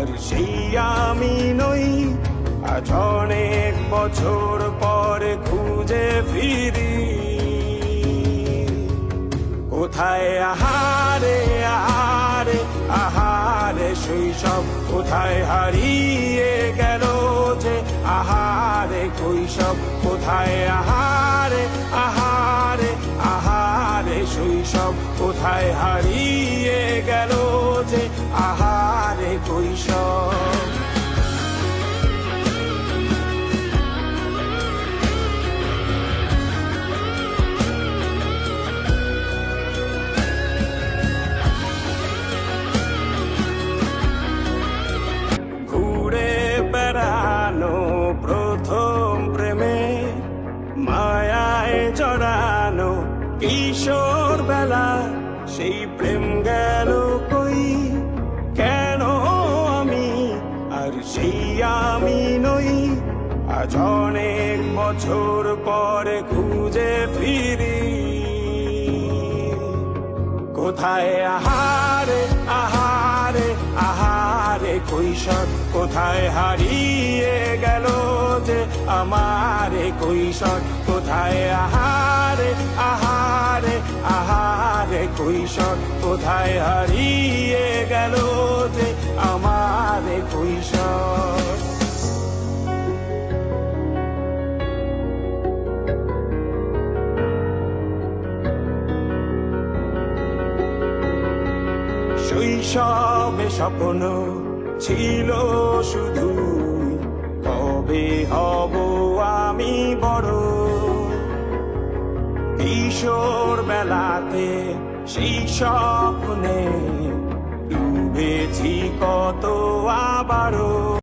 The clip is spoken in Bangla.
আর সেই আমি নই। আজ অনেক বছর পরে খুঁজে ফিরি, কোথায় আহারে আহারে আহারে শৈশব, কোথায় হারিয়ে গেল যে আহারে কৈশব, কোথায় আহারে আহারে আহারে শৈশব, কোথায় হারিয়ে গেল যে আহারে কৈশব। প্রথম প্রেমে মায়ায় জড়ানো কিশোর বেলা, সেই প্রেম গেল কই, কেন আমি আর সেই আমি নই। আজ অনেক বছর পরে খুঁজে ফিরি, কোথায় আহারে আহারে আহারে কৈশোর, কোথায় হারিয়ে গেল যে আমারে কৈশোর, কোথায় আহারে আহারে আহারে কৈশোর, কোথায় হারিয়ে গেল যে আমারে কৈশোর। শৈশবে স্বপ্ন ছিল শুধু, কবে হব আমি বড়। কিশোর বেলাতে সেই স্বপ্নে ডুবেছি কত আবারও।